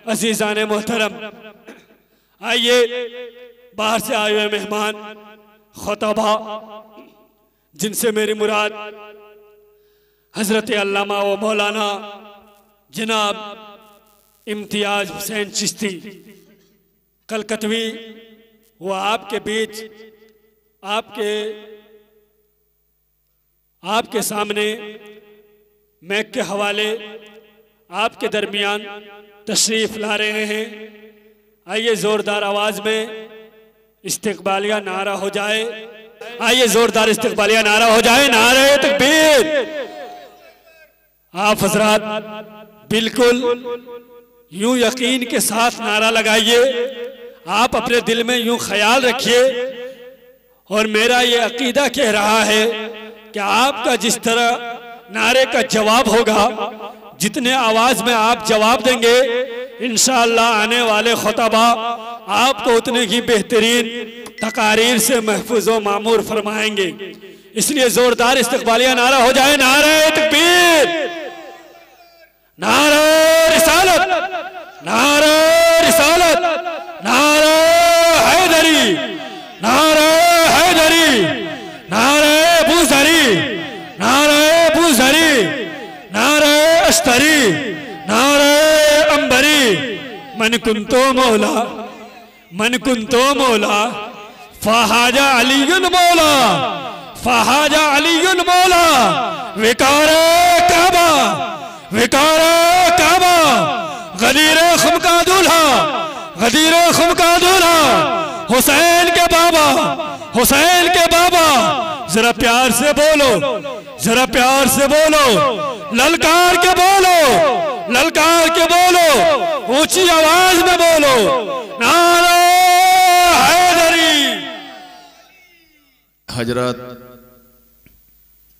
अजीज़ान मोहतरम, आइए बाहर से आए हुए मेहमान खुतबा, जिनसे मेरी मुराद हज़रत अल्लामा व मौलाना जनाब इम्तियाज़ हुसैन चिश्ती कलकतवी, वो आपके बीच आपके सामने मैक के हवाले आपके दरमियान तशरीफ़ ला रहे हैं। आइए ज़ोरदार आवाज़ में इस्तिक़बालिया नारा हो जाए। आइए ज़ोरदार इस्तिक़बालिया नारा हो जाए। नारे तकबीर। आप हज़रात बिल्कुल यूं यकीन के साथ नारा लगाइए। आप अपने दिल में यूं ख्याल रखिए और मेरा ये अकीदा कह रहा है कि आपका जिस तरह नारे का जवाब होगा, जितने आवाज में आप जवाब देंगे, इंशाअल्लाह आने वाले खुतबा आपको उतने ही बेहतरीन तकारीर से महफूज व मामूर फरमाएंगे। इसलिए जोरदार इस्तिक़बालिया नारा हो जाए। नारे तकबीर, नारे रिसालत, नारे रिसालत, नारे हैदरी, नारे हैदरी, नारे बूज़री, नारे बूज़री, नारे अश्तरी, नारे अंबरी। मन कुंतो मौला, मन कुंतो मौला, फ़हाजा अलीयुल मौला, फ़हाजा अलीयुल मौला। विकारे काबा, विकारे काबा, गदीरे खुम का दूल्हा, गदीरे खुम का दूल्हा, हुसैन के बाबा, हुसैन के बाबा। जरा प्यार से बोलो, जरा प्यार से बोलो, ललकार के बोलो, ललकार के बोलो, ऊंची आवाज में बोलो, नारे हैदरी। हजरत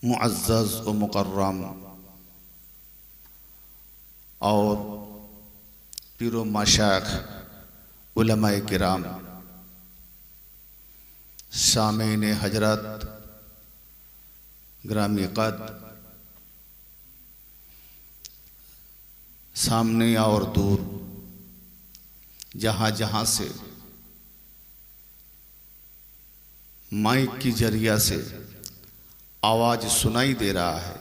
मुअज़्ज़ज़ व मुकर्रम और पीरो मशाइख़ उलमाए किराम, सामीन हजरत ग्रामी कद, सामने और दूर जहाँ जहाँ से माइक की जरिया से आवाज़ सुनाई दे रहा है,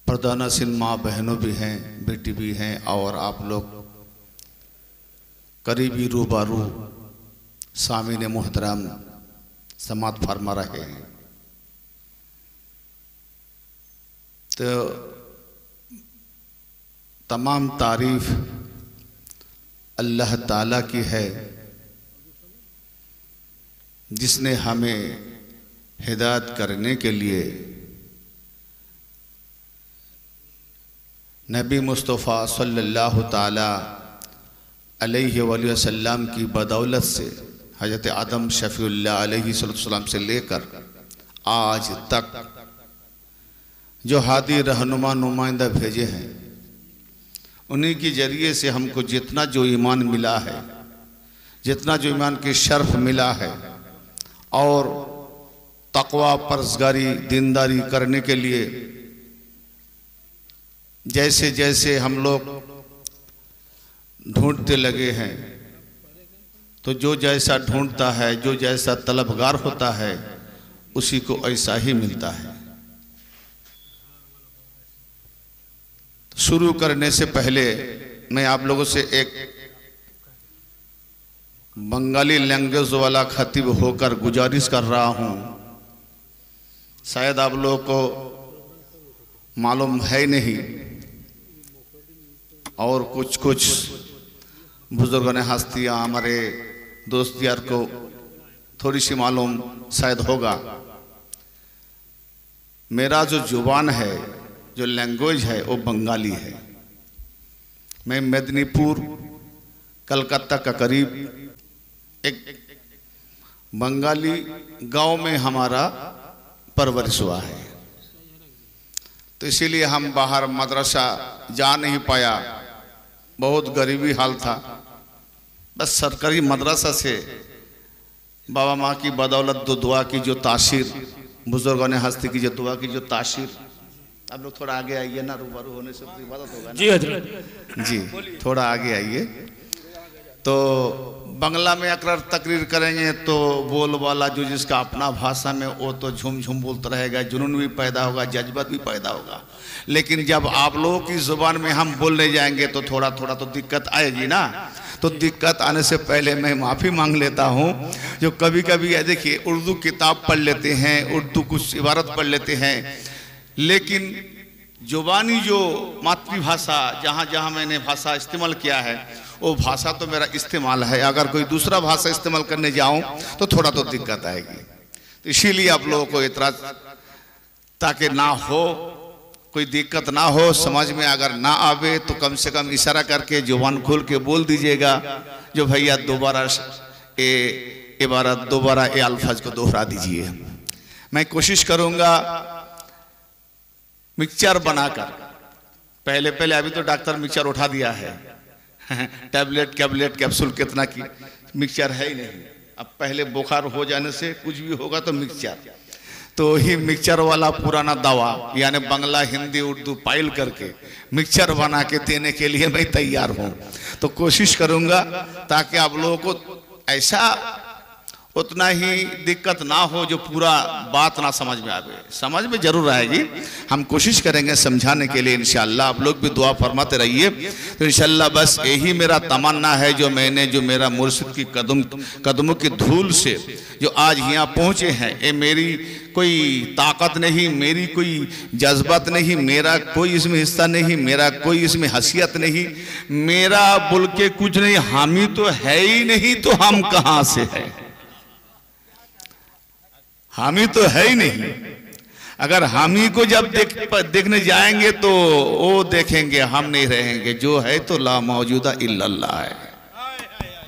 पर्दानशीन माँ बहनों भी हैं, बेटी भी हैं, और आप लोग करीबी रूबारू सामीन मोहतरम समात फरमा रहे हैं। तो तमाम तारीफ अल्लाह ताला की है, जिसने हमें हिदायत करने के लिए नबी मुस्तफ़ा सल्लल्लाहु ताला अलैहि वसल्लम की बदौलत से हज़रत आदम शफ़ीउल्लाह अलैहि सल्लम से लेकर आज तक जो हादी रहनुमा नुमाइंदा भेजे हैं, उन्हीं के जरिए से हमको जितना जो ईमान मिला है, जितना जो ईमान की शर्फ मिला है, और तक़वा परज़गारी दीनदारी करने के लिए जैसे जैसे हम लोग ढूंढते लगे हैं, तो जो जैसा ढूंढता है, जो जैसा तलबगार होता है, उसी को ऐसा ही मिलता है। शुरू करने से पहले मैं आप लोगों से एक बंगाली लैंग्वेज वाला खतीब होकर गुजारिश कर रहा हूँ। शायद आप लोगों को मालूम है नहीं, और कुछ कुछ बुजुर्गों ने हस्तियाँ हमारे दोस्त यार को थोड़ी सी मालूम शायद होगा। मेरा जो जुबान है, जो लैंग्वेज है, वो बंगाली है। मैं मेदिनीपुर कलकत्ता का करीब एक बंगाली गांव में हमारा परवरिश हुआ है, तो इसीलिए हम बाहर मदरसा जा नहीं पाया, बहुत गरीबी हाल था। बस सरकारी मदरसा से बाबा माँ की बदौलत दुआ की जो तासीर, बुजुर्गों ने हस्ती की जो दुआ की जो तासीर, आप लोग थोड़ा आगे आइए ना, रूबरू होने से तो इबादत होगा ना। जी हजरत जी थोड़ा आगे आइए। तो बंगला में अगर तकरीर करेंगे तो बोल वाला जो जिसका अपना भाषा में वो तो झूम झूम बोलता रहेगा, जुनून भी पैदा होगा, जज्बत भी पैदा होगा। लेकिन जब आप लोगों की जुबान में हम बोलने जाएंगे तो थोड़ा थोड़ा तो दिक्कत आएगी ना। तो दिक्कत आने से पहले मैं माफ़ी मांग लेता हूँ। जो कभी कभी देखिए उर्दू किताब पढ़ लेते हैं, उर्दू कुछ इबारत पढ़ लेते हैं, लेकिन जुबानी जो मातृभाषा जहाँ जहाँ मैंने भाषा इस्तेमाल किया है वो भाषा तो मेरा इस्तेमाल है। अगर कोई दूसरा भाषा इस्तेमाल करने जाऊँ तो थोड़ा तो दिक्कत आएगी। तो इसीलिए आप लोगों को इतराज ताकि ना हो, कोई दिक्कत ना हो, समझ में अगर ना आवे तो कम से कम इशारा करके जुबान खोल के बोल दीजिएगा जो भैया दोबारा ये इबारत, दोबारा ये अल्फाज को दोहरा दीजिए। मैं कोशिश करूँगा मिक्सचर बनाकर, पहले पहले अभी तो डॉक्टर मिक्सचर उठा दिया है टैबलेट कैबलेट कैप्सूल कितना की मिक्सचर है ही नहीं। अब पहले बुखार हो जाने से कुछ भी होगा तो मिक्सचर, तो ही मिक्सचर वाला पुराना दवा यानी बंगला हिंदी उर्दू पाइल करके मिक्सचर बना के देने के लिए मैं तैयार हूँ। तो कोशिश करूँगा ताकि आप लोगों को ऐसा उतना ही दिक्कत ना हो जो पूरा बात ना समझ में आवे। समझ में जरूर आएगी, हम कोशिश करेंगे समझाने के लिए इंशाअल्लाह। आप लोग भी दुआ फरमाते रहिए। तो इंशाअल्लाह बस यही मेरा तमन्ना है जो मैंने, जो मेरा मुर्शिद की कदमों की धूल से जो आज यहाँ पहुँचे हैं, ये मेरी कोई ताकत नहीं, मेरी कोई जज्बात नहीं, मेरा कोई इसमें हिस्सा नहीं, मेरा कोई इसमें हैसियत नहीं, मेरा बोल के कुछ नहीं। हामी तो है ही नहीं तो हम कहाँ से है? हामी तो है ही नहीं। अगर हामी को जब देखने जाएंगे तो वो देखेंगे, हम नहीं रहेंगे। जो है तो ला मौजूदा इल्लल्लाह है।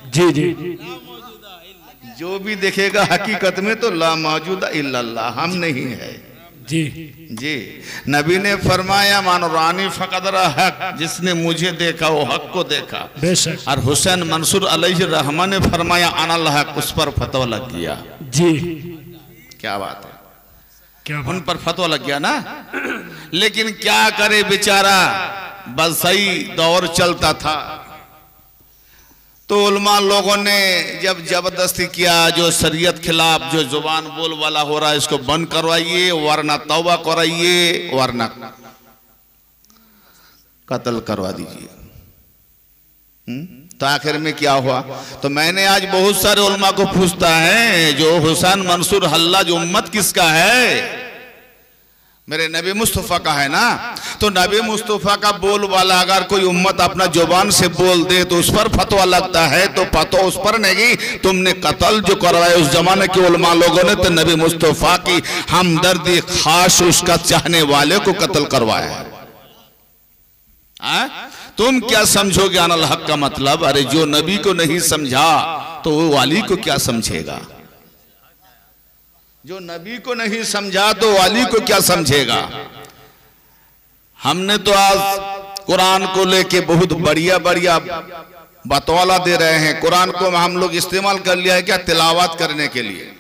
जी जी जो भी देखेगा हकीकत में तो ला मौजूदा इल्लल्लाह, हम नहीं है। जी जी नबी ने फरमाया मानुरानी फकदरा हक, जिसने मुझे देखा वो हक को देखा। बेशक। और हुसैन मंसूर अलैहि रहमान ने फरमाया अनल हक, उस पर फतवा लग गया। जी क्या बात है, क्या उन पर फतवा लग गया ना। लेकिन क्या करे बेचारा, बस सही दौर चलता था तो उलमा लोगों ने जब जबरदस्ती किया, जो शरीयत खिलाफ जो जुबान बोल वाला हो रहा है इसको बंद करवाइए, वरना तौबा कराइए, वरना कत्ल करवा दीजिए। तो आखिर में क्या हुआ? तो मैंने आज बहुत सारे उलमा को पूछता है जो हुसैन मंसूर हल्लाज उम्मत किसका है? मेरे नबी मुस्तफ़ा का है ना। तो नबी मुस्तफ़ा का बोल वाला अगर कोई उम्मत अपना जुबान से बोल दे तो उस पर फतवा लगता है, तो फतवा उस पर नहीं। तुमने कत्ल जो करवाया उस जमाने के उलमा लोगों ने तो नबी मुस्तफ़ा की हमदर्दी खास उसका चाहने वाले को कत्ल करवाया है। तुम क्या समझोगे अनल हक का मतलब? अरे जो नबी को नहीं समझा तो वो वाली को क्या समझेगा? जो नबी को नहीं समझा तो वाली को क्या समझेगा? हमने तो आज कुरान को लेके बहुत बढ़िया बढ़िया बतौला दे रहे हैं। कुरान को हम लोग इस्तेमाल कर लिया है क्या? तिलावत करने के लिए।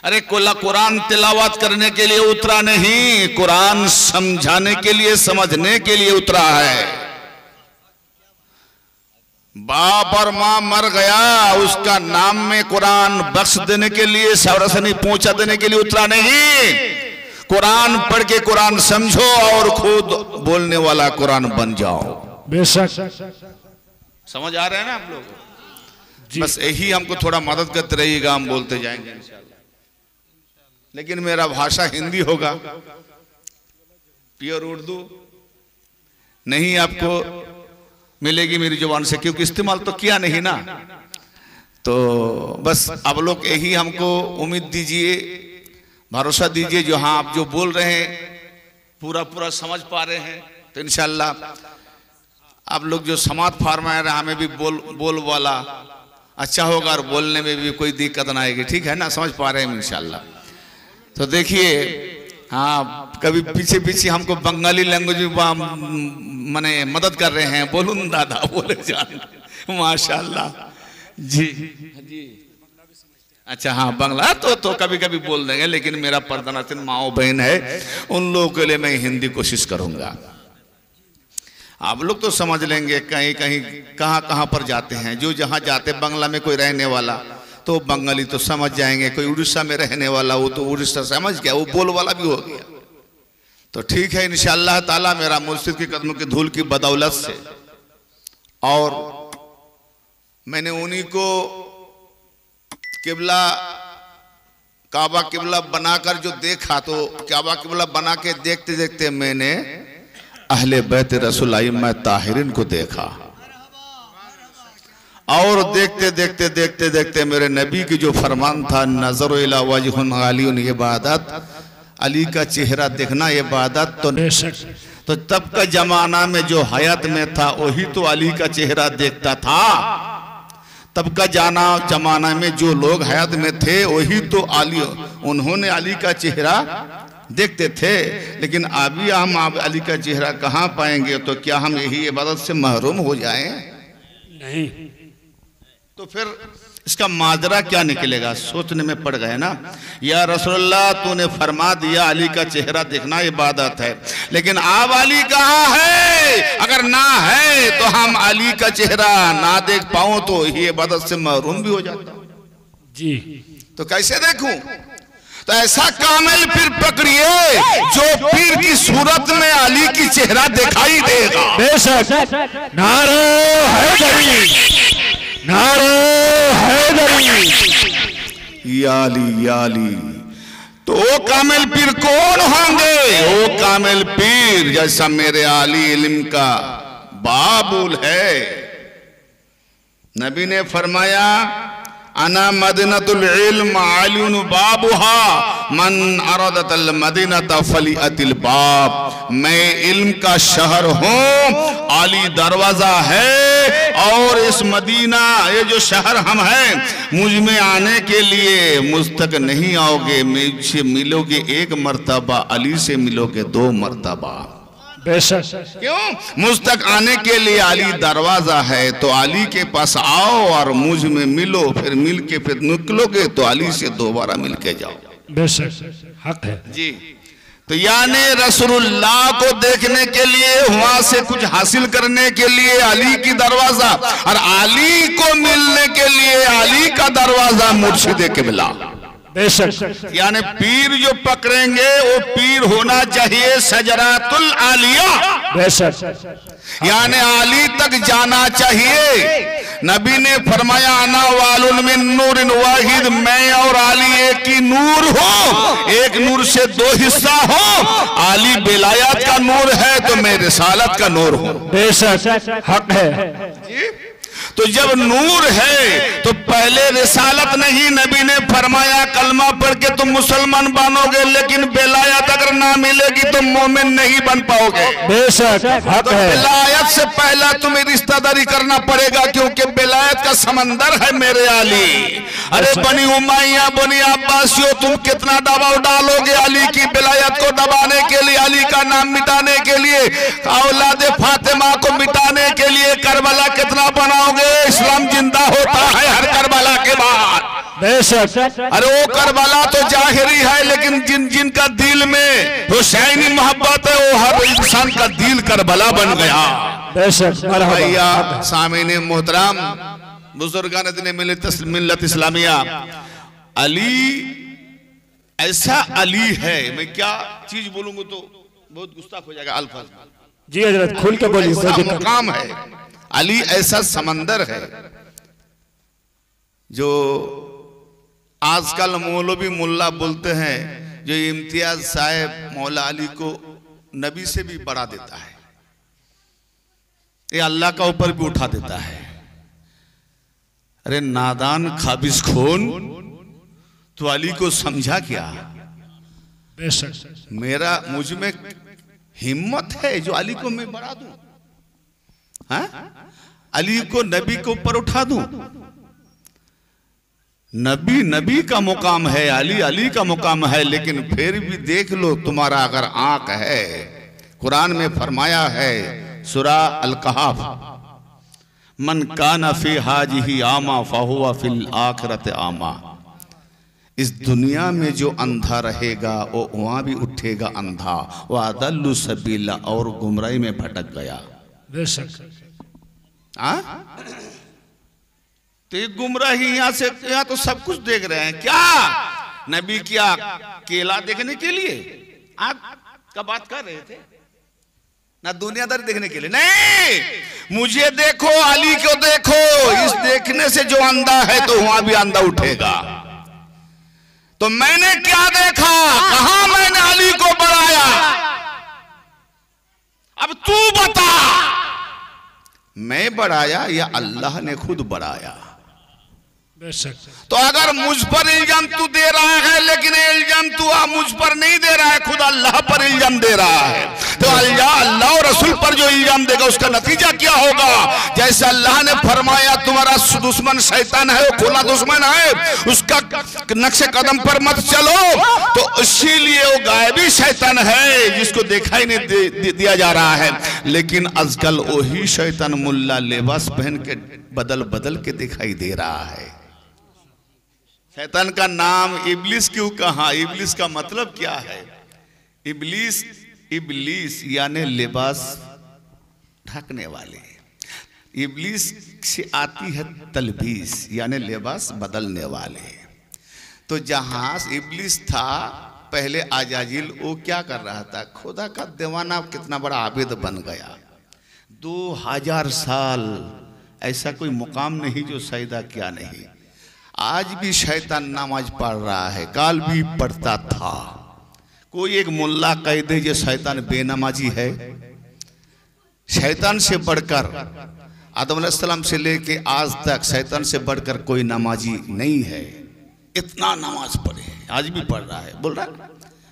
अरे कुरान तिलावत करने के लिए उतरा नहीं, कुरान समझाने के लिए, समझने के लिए उतरा है। बाप और माँ मर गया, उसका नाम में कुरान बख्श देने के लिए, सवरसनी पहुंचा देने के लिए उतरा नहीं। कुरान पढ़ के कुरान समझो और खुद बोलने वाला कुरान बन जाओ। बेशक। समझ आ रहे हैं ना आप लोग? बस यही हमको थोड़ा मदद करते रहिएगा, हम बोलते जाएंगे इंशाल्लाह। लेकिन मेरा भाषा हिंदी होगा, प्योर उर्दू नहीं आपको मिलेगी मेरी जुबान से, क्योंकि इस्तेमाल तो किया नहीं ना। तो बस आप लोग यही हमको उम्मीद दीजिए, भरोसा दीजिए जो हाँ आप जो बोल रहे हैं पूरा पूरा समझ पा रहे हैं। तो इंशाल्लाह आप लोग जो समाज फरमा रहे हैं हमें भी बोल वाला अच्छा होगा और बोलने में भी कोई दिक्कत ना आएगी। ठीक है ना? समझ पा रहे हैं इंशाल्लाह। तो देखिए हाँ कभी पीछे पीछे हमको बंगाली लैंग्वेज में माने मदद कर रहे हैं। बोलूं दादा, बोले जान, माशाल्लाह जी जी। अच्छा हाँ, बांग्ला तो कभी कभी बोल देंगे, लेकिन मेरा पर्दानातिन माओ बहन है, उन लोगों के लिए मैं हिंदी कोशिश करूंगा। आप लोग तो समझ लेंगे, कहीं कहीं कहाँ कहाँ पर जाते हैं, जो जहाँ जाते बांग्ला में कोई रहने वाला तो बंगाली तो समझ जाएंगे, कोई उड़ीसा में रहने वाला वो तो उड़ीसा समझ गया, वो बोल वाला भी हो गया। तो ठीक है, इंशाअल्लाह ताला मेरा मुर्शिद के कदमों की धूल की बदौलत से, और मैंने उन्हीं को किबला काबा किबला बनाकर जो देखा, तो काबा किबला बना के देखते देखते मैंने अहले बैत रसूल अइम्मा ताहिरीन को देखा, और देखते देखते देखते देखते मेरे नबी की जो फरमान था, नजर इला वजहुन अलीउन इबादत, अली का चेहरा देखना इबादत। तो तब का जमाना में जो हयात में था वही तो अली का चेहरा देखता था। तब का जमाना में जो लोग हयात में थे वही तो अली, उन्होंने अली का चेहरा देखते थे। लेकिन अभी हम अली का चेहरा कहाँ पाएंगे? तो क्या हम यही इबादत से महरूम हो जाएं? नहीं। तो फिर इसका माजरा क्या निकलेगा? सोचने में पड़ गए ना। या रसूलुल्लाह, तूने फरमा दिया अली का चेहरा देखना इबादत है, लेकिन आप अली कहाँ है? अगर ना है तो हम अली का चेहरा ना देख पाऊं तो ये इबादत से महरूम भी हो जाता जी। तो कैसे देखूं? तो ऐसा कामिल पीर पकड़िए जो पीर की सूरत में अली की चेहरा दिखाई देगा। बेशक। नारे हैदरी, नारे हैदरी, याली। तो वो कामिल पीर कौन होंगे? वो कामिल पीर जैसा मेरे आली इल्म का बाबुल है। नबी ने फरमाया, अना मदीनतुल इल्म आलियुन बाबुहा मन अरदतल मदीनत फलिअतिल बाब। मैं इल्म का शहर हूँ, आली दरवाजा है, और इस मदीना ये जो शहर हम हैं, मुझ में आने के लिए मुझ तक नहीं आओगे, मुझसे मिलोगे एक मर्तबा, अली से मिलोगे 2 मर्तबा। बेशक। क्यों? मुझ तक आने के लिए अली दरवाजा है, तो अली के पास आओ और मुझ में मिलो, फिर मिल के फिर निकलोगे तो अली से दोबारा मिल के जाओ। बेशक, हक है जी। तो यानी रसूलुल्लाह को देखने के लिए, वहां से कुछ हासिल करने के लिए अली की दरवाजा, और अली को मिलने के लिए अली का दरवाजा मुर्शिद किबला। बेशक। यानी पीर जो पकड़ेंगे वो पीर होना चाहिए सजरातुल आलिया। बेशक। यानी आली तक जाना चाहिए। नबी ने फरमाया, अना वालुन मिन नूरिन वाहिद, मैं और आली एक ही नूर हो, एक नूर से 2 हिस्सा हो। आली बेलायत का नूर है तो मैं रिसालत का नूर हूँ। बेशक, हक है जी। तो जब नूर है तो पहले रिसालत नहीं। नबी ने फरमाया, कलमा पढ़ के तुम मुसलमान बनोगे, लेकिन बेलायत अगर ना मिलेगी तो मोमिन नहीं बन पाओगे। बेशक, हक तो है। बेलायत से पहला तुम्हें रिश्तेदारी करना पड़ेगा, क्योंकि बेलायत का समंदर है मेरे आली। अरे बनी उमैया, बनी अब्बासियों, तुम कितना दबाव डालोगे अली की बेलायत को दबाने के लिए, अली का नाम मिटाने के लिए, औलाद फातिमा को मिटाने के लिए करबला कितना बनाओगे? इस्लाम जिंदा होता है हर करबला के बाद। बेशक। अरे वो करबला तो जाहिरी है, लेकिन जिनका दिल में हुसैनी मोहब्बत है, वो हर इंसान का दिल करबला बन गया। बेशक। भैया सामीने मोहतरम, बुजुर्गान दिन मिल्लत इस्लामिया, अली ऐसा अली है, मैं क्या चीज बोलूंगा तो बहुत गुस्ताख हो जाएगा अल्फाज। जी हजरत, खुल के बोलिए। ऐसा मुकाम है, अली ऐसा समंदर है जो आजकल मौलवी मुल्ला बोलते हैं, जो इम्तियाज साहब मौला अली को नबी से भी बढ़ा देता है, ये अल्लाह का ऊपर भी उठा देता है। अरे नादान खाबिस खून, तो अली को समझा क्या? बेशक। मुझ में हिम्मत है जो अली को मैं बढ़ा दूं, हाँ? अली को नबी के ऊपर उठा दूं। नबी का मुकाम है, अली का मुकाम है, लेकिन फिर भी देख लो, तुम्हारा अगर आंख है, कुरान में फरमाया है सूरा अल कहफ, मन काना फी हाजिही आमा फहुवा फिल आखिरत आमा। इस दुनिया में जो अंधा रहेगा वो वहां भी उठेगा अंधा, वह अदल्लु सबीला, और गुमराही में भटक गया। बेशक। तो ये गुमराही यहाँ से, यहाँ तो सब कुछ देख रहे हैं। क्या नबी क्या केला देखने के लिए आग का बात कर रहे थे, ना दुनियादारी देखने के लिए? नहीं, मुझे देखो, अली को देखो, इस देखने से जो अंधा है तो वहां भी अंधा उठेगा। तो मैंने क्या देखा, कहां मैंने अली को बढ़ाया? अब तू बता, मैं बढ़ाया या अल्लाह ने खुद बढ़ाया? तो अगर मुझ पर इल्जाम तू दे रहा है, लेकिन इल्जाम तू मुझ पर नहीं दे रहा है, खुद अल्लाह पर इल्जाम दे रहा है, तो अल्लाह और रसूल पर जो इल्जाम देगा उसका नतीजा क्या होगा? जैसे अल्लाह ने फरमाया तुम्हारा दुश्मन शैतान है, वो खुला दुश्मन है, उसका नक्शे कदम पर मत चलो, तो इसीलिए वो गायबी शैतान है जिसको देखा ही नहीं दिया जा रहा है। लेकिन आजकल वही शैतान मुल्ला लिबास पहन के बदल बदल के दिखाई दे रहा है। शैतान का नाम इब्लिस क्यों कहा? इब्लिस का मतलब क्या है? इब्लिस, इब्लिस यानी लिबास ढकने वाले। इब्लिस से आती है तलबीस, यानी लिबास बदलने वाले। तो जहां इब्लिस था पहले आजाजिल, वो क्या कर रहा था? खुदा का दीवाना, कितना बड़ा आबिद बन गया। 2000 साल ऐसा कोई मुकाम नहीं जो सजदा किया नहीं। आज भी शैतान नमाज पढ़ रहा है, काल भी पढ़ता था। कोई एक मुल्ला कह दे जो शैतान बेनमाजी है? शैतान से बढ़कर आदम अलैहिस्सलाम से लेके आज तक शैतान से बढ़कर कोई नमाजी नहीं है। इतना नमाज पढ़े, आज भी पढ़ रहा है। बोल रहा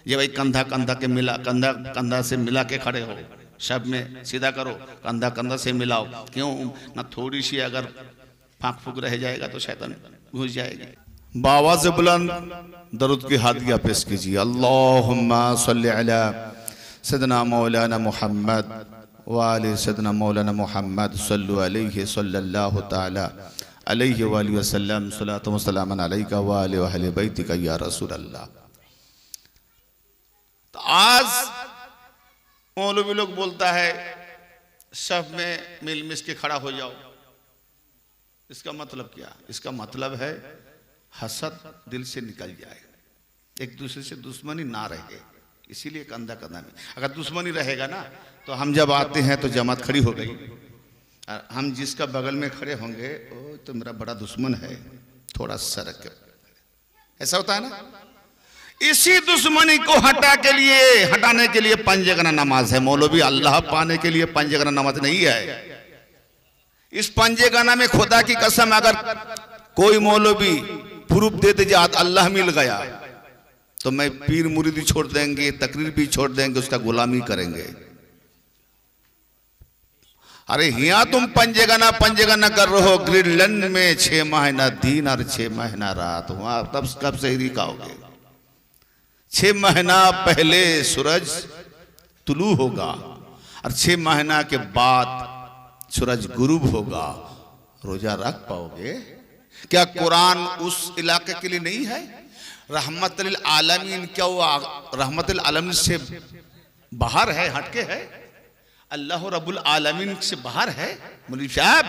ये भाई कंधा कंधा के मिला, कंधा कंधा से मिला के खड़े हो, सब में सीधा करो, कंधा कंधा से मिलाओ। क्यों ना? थोड़ी सी अगर फाक फूक रह जाएगा तो शैतान घुस जाएगी। बावाज़ बुलंद दरूद की हादिया पेश कीजिए। अल्लाहुम्मा सल्ली अला सय्यिदना मौलाना मुहम्मद व आले सय्यिदना मौलाना मुहम्मद सल्लु अलैहि सल्लल्लाहु तआला अलैहि व आलिहि वसल्लम सलातु व सलामन अलैका व आले व अहले बैतिका या रसूल अल्लाह। तो आज मौलवी लोग बोलता है सब में मिल मिस के खड़ा हो जाओ। इसका मतलब क्या? इसका मतलब है हसद दिल से निकल जाए, एक दूसरे से दुश्मनी ना रहे। इसीलिए कंधा कंधा में, अगर दुश्मनी रहेगा ना तो हम जब आते हैं तो जमात खड़ी हो गई, हम जिसका बगल में खड़े होंगे वो तो मेरा बड़ा दुश्मन है, थोड़ा सरक के, ऐसा होता है ना। इसी दुश्मनी को हटाने के लिए पंजगना नमाज है। मौलवी अल्लाह पाने के लिए पंजगना नमाज नहीं है। इस पंजगाना में खुदा की कसम अगर कोई मौलवी प्रूफ दे दे आज अल्लाह मिल गया तो मैं पीर मुरीदी छोड़ देंगे, तकरीर भी छोड़ देंगे, उसका गुलामी करेंगे। अरे यहाँ तुम पंजगाना कर रहे हो, ग्रीनलैंड में 6 महीना दिन और 6 महीना रात, वहां तब कब सहरी खाओगे? 6 महीना पहले सूरज तुलू होगा और 6 महीना के बाद सूरज गुरूब होगा। रोजा रख पाओगे क्या? कुरान उस इलाके के लिए नहीं है? रहमतुल आलमीन, क्या वो रहमतुल आलमीन से बाहर है, हटके है? अल्लाह रब्बुल आलमीन से बाहर है? मौलवी साहब,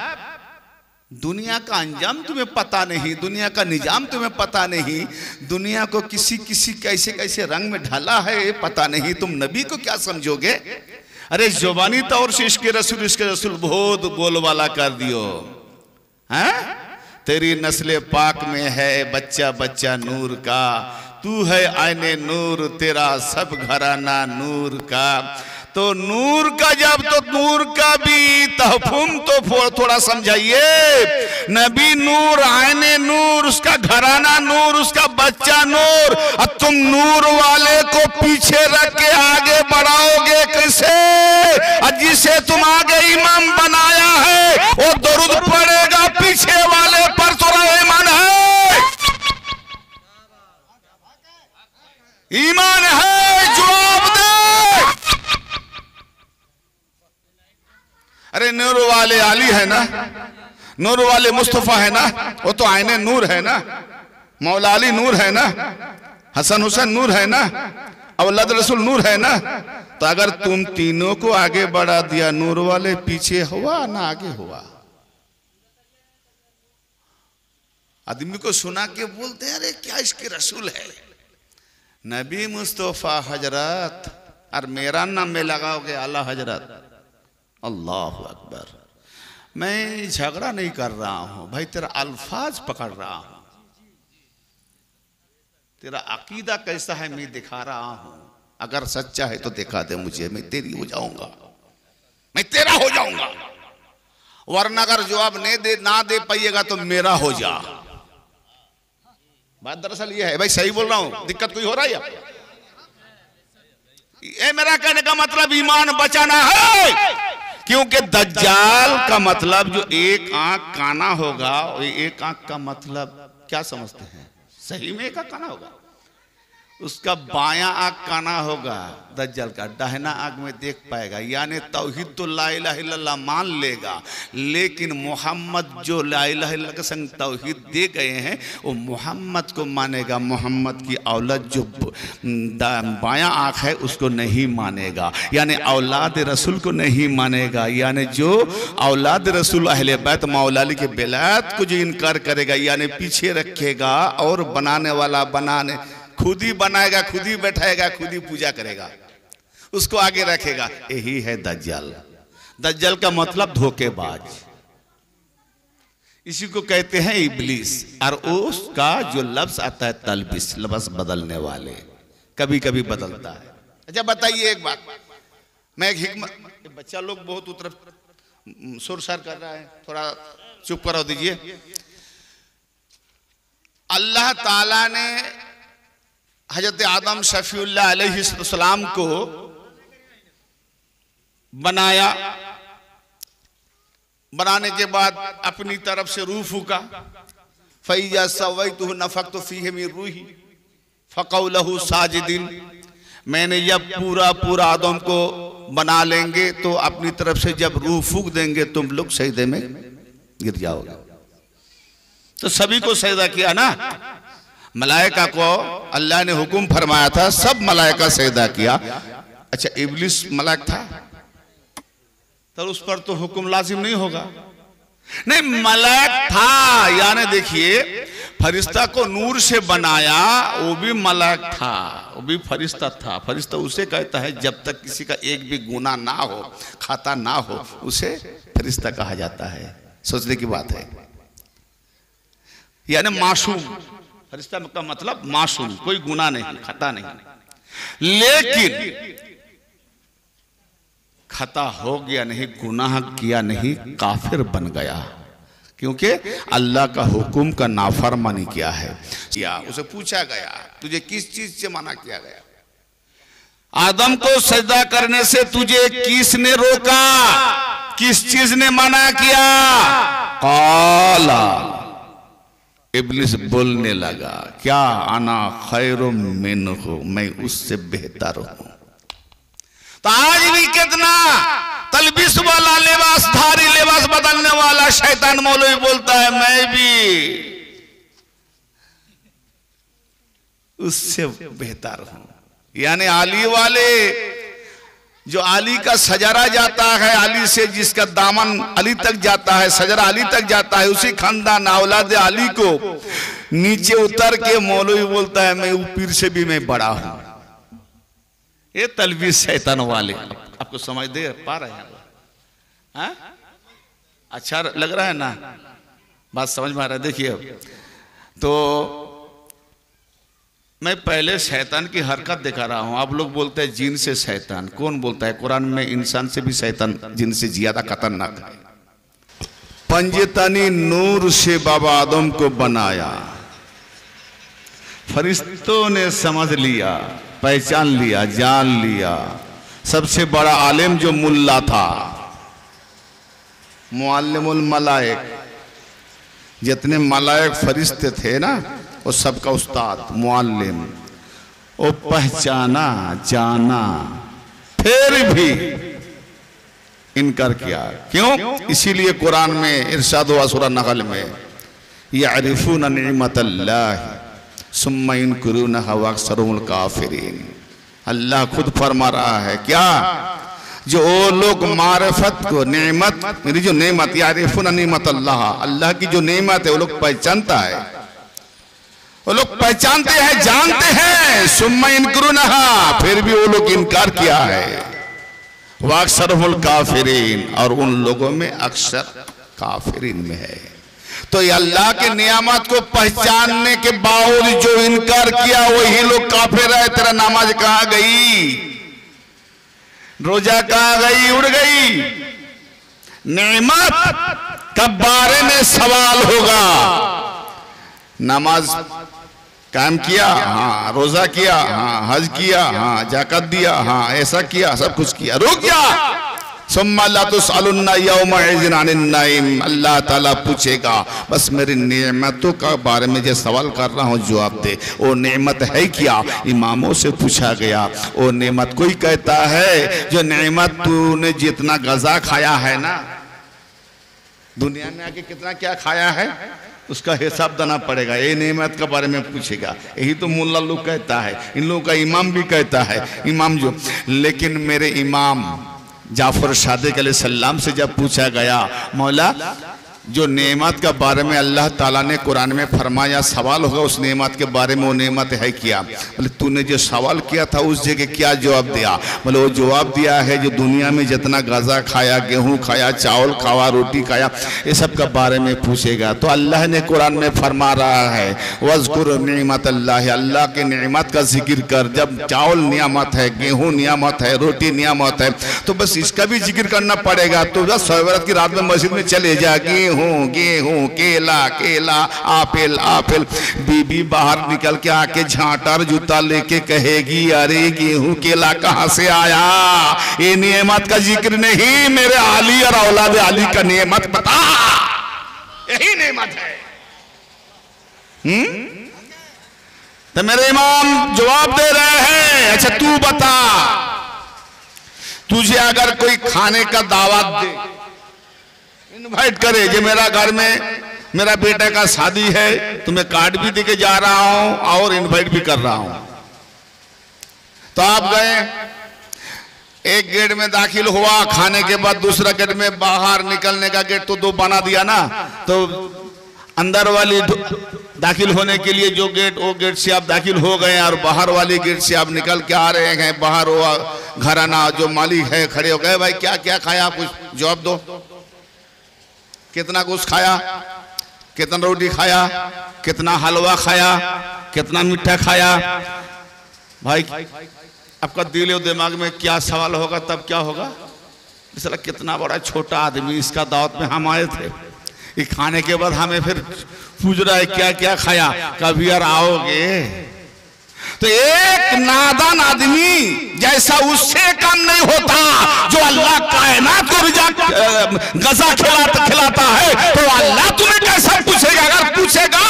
दुनिया का अंजाम तुम्हें पता नहीं, दुनिया का निजाम तुम्हें पता नहीं, दुनिया को किसी किसी कैसे कैसे रंग में ढाला है पता नहीं, तुम नबी को क्या समझोगे? अरे जुबानी तौर से इसके रसूल बहुत बोलवाला कर दियो। हैं? तेरी नस्ले पाक में है बच्चा बच्चा नूर का, तू है आईने नूर, तेरा सब घराना नूर का। तो नूर का जब, तो नूर का भी तहफुम तो थोड़ा समझाइए। नबी नूर, आईने नूर, उसका घराना नूर, उसका बच्चा नूर, और तुम नूर वाले को पीछे रख के आगे बढ़ाओगे कैसे? और जिसे तुम आगे इमाम बनाया है वो दरूद पड़ेगा पीछे वाले पर, थोड़ा ईमान है? ईमान है? जवाब दे। अरे नूर वाले अली है ना, नूर वाले मुस्तफा है ना, वो तो आईने नूर है ना। मौला अली नूर है ना, हसन हुसैन नूर है ना, औलाद रसूल नूर है ना। तो अगर तुम तीनों को आगे बढ़ा दिया, नूर वाले पीछे हुआ ना आगे हुआ। आदमी को सुना के बोलते हैं अरे क्या इसके रसूल है, नबी मुस्तफा हजरत, और मेरा नाम में लगाओगे आला हजरत। अल्लाह अकबर। मैं झगड़ा नहीं कर रहा हूं भाई, तेरा अल्फाज पकड़ रहा हूं, तेरा अकीदा कैसा है मैं दिखा रहा हूं। अगर सच्चा है तो दिखा दे मुझे, मैं तेरी हो जाऊंगा, मैं तेरा हो जाऊंगा। वरना अगर जवाब ना दे पाइएगा तो मेरा हो जा। बात दरअसल ये है भाई, सही बोल रहा हूं, दिक्कत कोई हो रहा है? ये मेरा कहने का मतलब ईमान बचाना है, क्योंकि दज्जाल का मतलब जो एक आंख काना होगा, एक आंख का मतलब क्या समझते हैं? सही में एक आंख काना होगा, उसका बायां आंख काना होगा, दज्जाल का दाहिना आंख में देख पाएगा। यानी तौहीद तो ला इलाहा इल्लल्लाह मान लेगा, लेकिन मोहम्मद जो ला इलाहा इल्लल्लाह के संग तौहीद दे गए हैं वो मोहम्मद को मानेगा। मोहम्मद की औलाद जो बायां आंख है उसको नहीं मानेगा, यानी औलाद रसूल को नहीं मानेगा। यानी जो औलाद रसूल अहले बैत मौला अली के बेलायत को जो इनकार करेगा, यानी पीछे रखेगा, और बनाने वाला बनाने खुद ही बनाएगा, खुद ही बैठाएगा, खुद ही पूजा करेगा, उसको आगे रखेगा। यही है दज्जाल। दज्जाल का मतलब धोखेबाज, इसी को कहते हैं इब्लीस। और उसका जो लफ्ज आता है तलबिस, लफ्ज बदलने वाले, कभी कभी बदलता है। अच्छा बताइए एक बात, मैं एक हिकमत, बच्चा लोग बहुत उतर सुर सर कर रहा है, थोड़ा चुप करा दीजिए। अल्लाह ताला ने हजरत आदम शफीउल्लाह अलैहिस्सलाम को बनाया, बनाने के बाद अपनी तरफ से रूह फूका, फैजा सवैतुहु नफख्तु फीहि मिन रूही फक़ऊ लहू साजिदीन। मैंने जब पूरा आदम को बना लेंगे तो अपनी तरफ से जब रूह फूक देंगे तुम लोग सजदे में गिर जाओगे। तो सभी को सजदा किया ना, मलाइका को अल्लाह ने हुक्म फरमाया था, सब मलाइका सजदा किया। अच्छा इब्लिस मलाइक था तो उस पर तो हुक्म लाजिम नहीं होगा? नहीं, मलाइक था। यानी देखिए, फरिश्ता को नूर से बनाया, वो भी मलाइक था, वो भी फरिश्ता था। फरिश्ता उसे कहता है जब तक किसी का एक भी गुनाह ना हो, खाता ना हो, उसे फरिश्ता कहा जाता है। सोचने की बात है, यानी मासूम। फरिश्ता का मतलब मासूम, कोई गुनाह नहीं, खता नहीं। लेकिन खता हो गया नहीं, गुनाह किया नहीं, काफिर बन गया, क्योंकि अल्लाह का हुक्म का नाफरमानी किया है। या उसे पूछा गया तुझे किस चीज से मना किया गया? आदम को सजदा करने से तुझे किसने रोका? किस चीज ने मना किया? काला, इब्लिस बोलने लगा, क्या आना खैरुम मिन्हु, मैं उससे बेहतर हूं। तो आज भी कितना तलबिस वाला, लिबासधारी, लिबास बदलने वाला शैतान मौलवी बोलता है मैं भी उससे बेहतर हूं। यानी आली वाले, जो आली का सजरा जाता है, आली से जिसका दामन अली तक जाता है, सजरा अली तक जाता है, उसी खानदान औलाद अली को नीचे उतर के मौलवी बोलता है मैं पीर से भी मैं बड़ा हूं। ये तलबीस शैतान वाले। आपको समझ दे पा रहे हैं? हाँ? अच्छा लग रहा है ना? बात समझ में आ रहा है? देखिए, तो मैं पहले शैतान की हरकत दिखा रहा हूं। आप लोग बोलते हैं जिन से शैतान, कौन बोलता है? कुरान में इंसान से भी शैतान जिन से ज्यादा खतरनाक है। पंजतनी नूर से बाबा आदम को बनाया, फरिश्तों ने समझ लिया, पहचान लिया, जान लिया। सबसे बड़ा आलिम जो मुल्ला था, मुअल्लिमुल मलाइक, जितने मलाइक फरिश्ते थे ना, वो सबका उस्ताद मुअल्लिम। वो पहचाना, जाना, फिर भी इनकार किया। क्यों? इसीलिए कुरान में इरशाद हुआ सूरह नहल में, यअरिफून निअमतल्लाह सुम्मा यनकुरूनहा व अक्सरुहुमुल काफिरीन। अल्लाह खुद फरमा रहा है क्या, जो वो लोग मारिफत को, नेमत, मेरी जो नेमत, यारिफुन नेमत अल्लाह, अल्लाह की जो नेमत है वो लोग पहचानता है, वो लोग पहचानते हैं, जानते हैं। सुम्मा यनकुरूनहा, फिर भी वो लोग इनकार किया है। व अक्सरुहुमुल काफिरीन, और उन लोगों में अक्सर काफिरीन में है। तो ये अल्लाह के नियामत को पहचानने के बावजूद जो इनकार किया वही लोग काफिर है। तेरा नमाज कहाँ गई, रोजा कहाँ गई, उड़ गई। नेमत के बारे में सवाल होगा। नमाज कायम किया, हाँ, रोजा किया, हाँ, हज किया, हाँ, जाकत दिया, हाँ, ऐसा किया, सब कुछ किया, रुक जा। सुम्मा ला तुसअलुन्ना यौमइज़िन अनिन नईम, अल्लाह ताला पूछेगा बस मेरी नेमतों का बारे में जो सवाल कर रहा हूँ जवाब दे। वो नेमत है क्या, इमामों से पूछा गया। वो नेमत कोई कहता है जो नेमत तूने जितना गजा खाया है ना, दुनिया में आके कितना क्या खाया है, उसका हिसाब देना पड़ेगा। ये नेमत के बारे में पूछेगा। यही तो मुल्ला लोग कहता है, इन लोगों का इमाम भी कहता है, इमाम जो। लेकिन मेरे इमाम जाफर सादिक अलैहिस्सलाम से जब पूछा गया, मौला जो नेमत के बारे में अल्लाह ताला ने कुरान में फरमाया, सवाल होगा उस नेमत के बारे में, वो नेमत है क्या? बोले तूने जो सवाल किया था उस जगह क्या जवाब दिया? बोले वो जवाब दिया है जो दुनिया में जितना गजा खाया, गेहूं खाया, चावल खाया, रोटी खाया, ये सब के बारे में पूछेगा। तो अल्लाह ने कुरान में फरमा रहा है, वज़कुर निअमत अल्लाह, अल्लाह के नेमत का जिक्र कर। जब चावल नियामत है, गेहूँ नियामत है, रोटी नियामत है, तो बस इसका भी जिक्र करना पड़ेगा। तो बस सवेरे की रात में मस्जिद में चले जाएगी, गेहूं, केला, केला, आपेल, आपेल। बीबी बाहर निकल के आके झांटर जूता लेके कहेगी, अरे गेहूं केला कहां से आया? ये नेमत का जिक्र नहीं, मेरे आली और औलाद आली का नेमत बता। यही नेमत है। तो मेरे इमाम जवाब दे रहे हैं, अच्छा तू बता, तुझे अगर कोई खाने का दावत दे, इनवाइट करे कि मेरा घर में मेरा बेटा का शादी है, तो मैं कार्ड भी देके जा रहा हूं और इनवाइट भी कर रहा हूं। तो आप गए, एक गेट में दाखिल हुआ, खाने के बाद दूसरा गेट में, बाहर निकलने का गेट तो दो बना दिया ना, तो अंदर वाली दाखिल होने के लिए जो गेट, वो गेट से आप दाखिल हो गए और बाहर वाली गेट से आप निकल के आ रहे हैं। बाहर वो घराना जो मालिक है खड़े हो गए, भाई क्या क्या खाया, कुछ जवाब दो, कितना कुछ खाया, कितना रोटी खाया, कितना हलवा खाया, कितना मीठा खाया। भाई आपका दिल और दिमाग में क्या सवाल होगा, तब क्या होगा? इसलिए कितना बड़ा छोटा आदमी, इसका दावत में हम आए थे, ये खाने के बाद हमें फिर पूछ रहा है क्या क्या खाया, कभी यार आओगे? तो एक नादान आदमी जैसा उससे कम नहीं होता जो अल्लाह कायनात को गजा खिलाता है, तो अल्लाह तुम्हें कैसा पूछेगा? अगर पूछेगा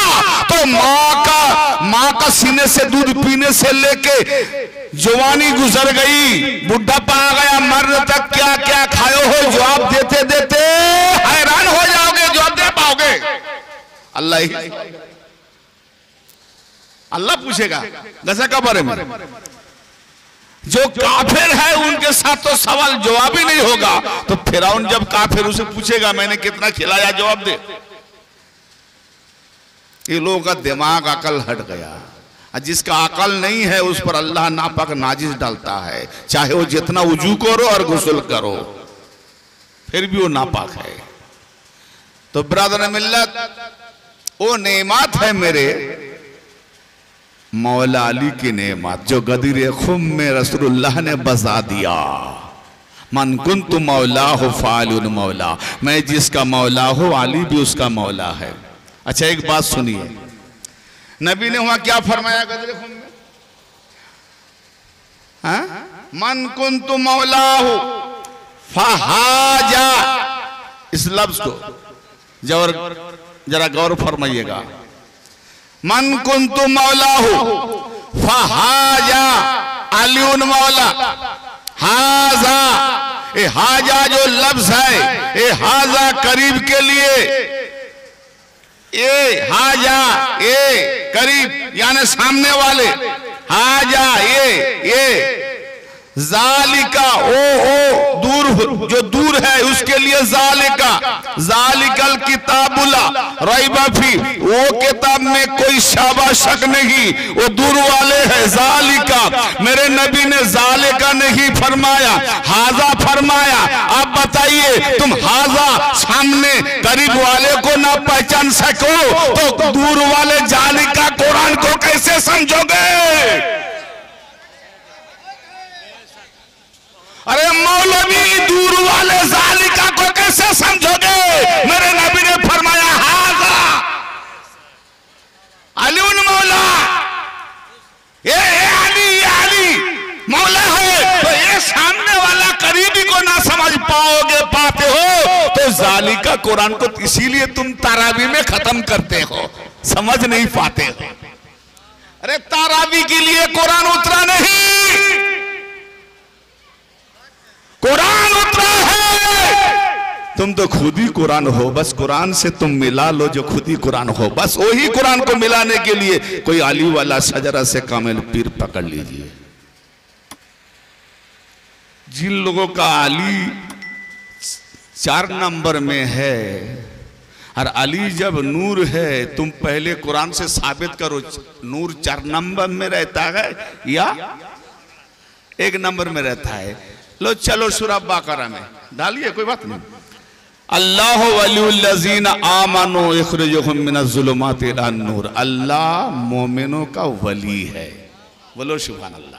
तो माँ का सीने से दूध पीने से लेके जवानी गुजर गई, बुढ़ापा आ गया, मरने तक क्या क्या खाए हो, जवाब देते देते हैरान हो जाओगे, जवाब दे पाओगे? अल्लाह पूछेगा गजा के बारे में। जो काफिर है उनके साथ तो सवाल जवाब ही नहीं होगा। तो फिरौन जब काफिर उसे पूछेगा मैंने कितना खिलाया, जवाब दे। ये लोगों का दिमाग अकल हट गया। जिसका अकल नहीं है उस पर अल्लाह नापाक नाजिस डालता है, चाहे वो जितना वजू करो और गुस्ल करो फिर भी वो नापाक है। तो ब्रदर मिल्लत, वो नेमत है मेरे मौला अली की नेमत, जो गदीर खुम में रसूलुल्लाह ने बजा दिया, मन कुन्तु मौला हो फालुन मौला, मैं जिसका मौला हो अली भी उसका मौला है। अच्छा एक बात सुनिए, नबी ने वहां क्या फरमाया गदीर खुम में? मन कुन्तु मौला हो फहाजा, इस लफ्ज को जरा गौर फरमाइएगा। मन कुन्तु मौला हो फहाजा अलीउन मौला, हाजा, ये हाजा जो लफ्ज है, ये हाजा करीब के लिए, ए हाजा, ए करीब यानी सामने वाले, हाजा ये जालिका ओ दूर, जो दूर है उसके लिए जालिका, जालिकल किताबुला रैबा फी, वो किताब में कोई शाबा शक नहीं, वो दूर वाले है। जालिका मेरे नबी ने जालिका नहीं फरमाया, हाजा फरमाया। आप बताइए, तुम हाजा सामने करीब वाले को ना पहचान सको तो दूर वाले जालिका कुरान को कैसे समझोगे? अरे मौलवी दूर वाले जालिका को कैसे समझोगे? मेरे नबी ने फरमाया हाजा अली उन मौला, ये अली मौला है। तो ये सामने वाला करीबी को ना समझ पाते हो तो जालिका कुरान को इसीलिए तुम तारावी में खत्म करते हो, समझ नहीं पाते हो। अरे तारावी के लिए कुरान उतरा नहीं, कुरान उतरा है। तुम तो खुद ही कुरान हो, बस कुरान से तुम मिला लो जो खुद ही कुरान हो। बस वही कुरान को मिलाने के लिए कोई अली वाला शजरा से कामिल पीर पकड़ लीजिए। जिन लोगों का अली 4 नंबर में है और अली जब नूर है, तुम पहले कुरान से साबित करो नूर 4 नंबर में रहता है या 1 नंबर में रहता है। लो चलो सूरह बकरा में डालिए, कोई बात नहीं। अल्लाह वलियुल्लज़ीना आमनू इखरिजुहुम मिनज़्ज़ुलुमाति इलन नूर, अल्लाह मोमिनों का वली है। बोलो सुभान अल्लाह।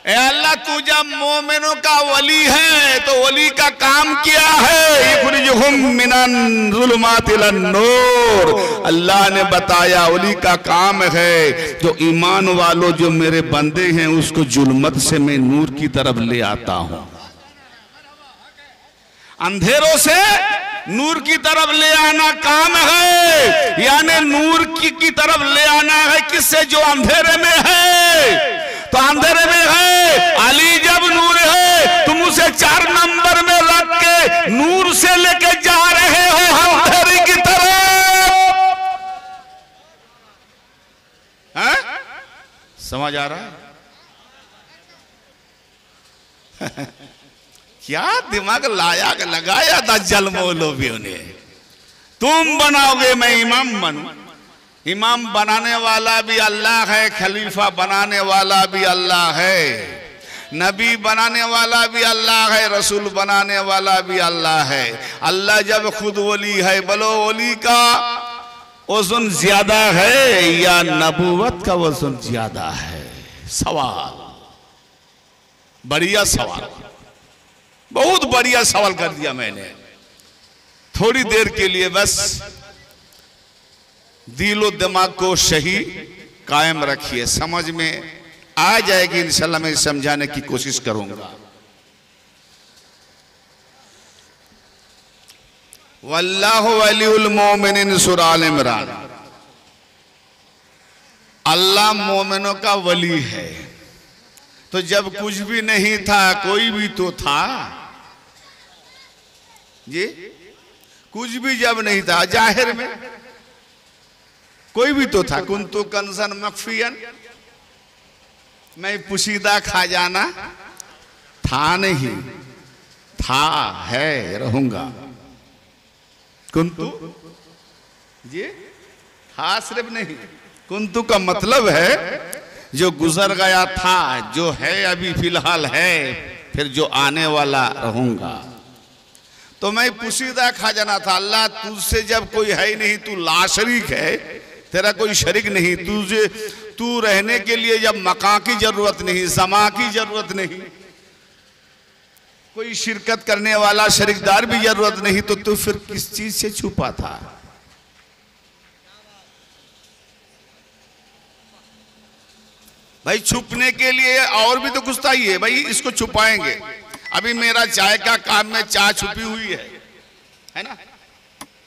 ए अल्लाह, तू जब मोमिनों का वली है तो वली का काम क्या है? इखरिजुहुम मिनज़्ज़ुलुमाति इलन नूर, अल्लाह ने बताया वली का काम है जो ईमान वालों, जो मेरे बंदे हैं, उसको जुल्मत से मैं नूर की तरफ ले आता हूं। अंधेरों से नूर की तरफ ले आना काम है, यानी नूर की तरफ ले आना है। किससे? जो अंधेरे में है। तो अंधेरे में है, अली जब नूर है, तुम उसे 4 नंबर में रख के नूर से लेके जा रहे हो अंधेरे की तरफ। है? समझ आ रहा है? क्या दिमाग लगाया था जल मौलवियों ने। तुम बनाओगे मैं इमाम बनूं। इमाम बनाने वाला भी अल्लाह है, खलीफा बनाने वाला भी अल्लाह है, नबी बनाने वाला भी अल्लाह है, रसूल बनाने वाला भी अल्लाह है। अल्लाह जब खुद वली है, बोलो वली का वजन ज्यादा है या नबूवत का वजन ज्यादा है? सवाल, बढ़िया सवाल, बहुत बढ़िया सवाल कर दिया मैंने। थोड़ी देर के लिए बस दिलो दिमाग को सही कायम रखिए, समझ में आ जाएगी इंशाल्लाह। मैं समझाने की कोशिश करूंगा। वल्लाहु वलियुल मोमिनीन, सूरह आल इमरान। अल्लाह मोमिनों का वली है। तो जब कुछ भी नहीं था, कोई भी तो था जी। कुछ भी जब नहीं था, जाहिर में कोई भी तो था। कुन्तु कंज़न मख्फियन, मैं पुशीदा खजाना था नहीं, था, है, रहूंगा। कुन्तु जी, था सिर्फ नहीं। कुन्तु का मतलब है जो गुजर गया था, जो है अभी फिलहाल है, फिर जो आने वाला रहूंगा। तो मैं पुशीदा खजाना था। अल्लाह, तुझसे जब कोई है ही नहीं, तू लाशरीक है, तेरा कोई शरीक नहीं, तू रहने के लिए जब मकान की जरूरत नहीं, समा की जरूरत नहीं, कोई शिरकत करने वाला शरीकदार भी जरूरत नहीं, तो तू फिर किस चीज से छुपा था? भाई छुपने के लिए और भी तो कुछ चाहिए भाई, इसको छुपाएंगे। अभी मेरा चाय का काम में चाय छुपी हुई है ना,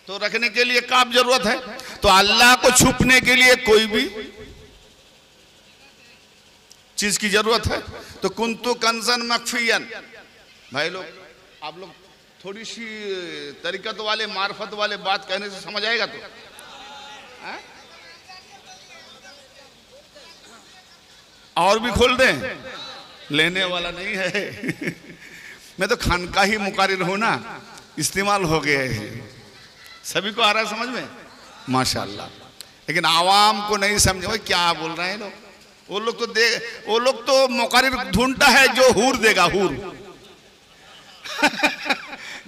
तो रखने के लिए काम जरूरत है। तो अल्लाह को छुपने के लिए कोई भी चीज की जरूरत है। तो कुन्तु कंज़न मख्फियन, भाई लोग, आप लोग थोड़ी सी तरीकत वाले, मार्फत वाले बात कहने से समझ आएगा। तो और भी खोल दें, लेने वाला नहीं है। मैं तो खानका ही मुकारिर हूं ना, इस्तेमाल हो गए हैं, सभी को आ रहा है समझ में माशाल्लाह। लेकिन आवाम को नहीं समझे, भाई क्या बोल रहे हैं लोग। वो लोग तो मुकारिर ढूंढता है जो हूर देगा, हूर।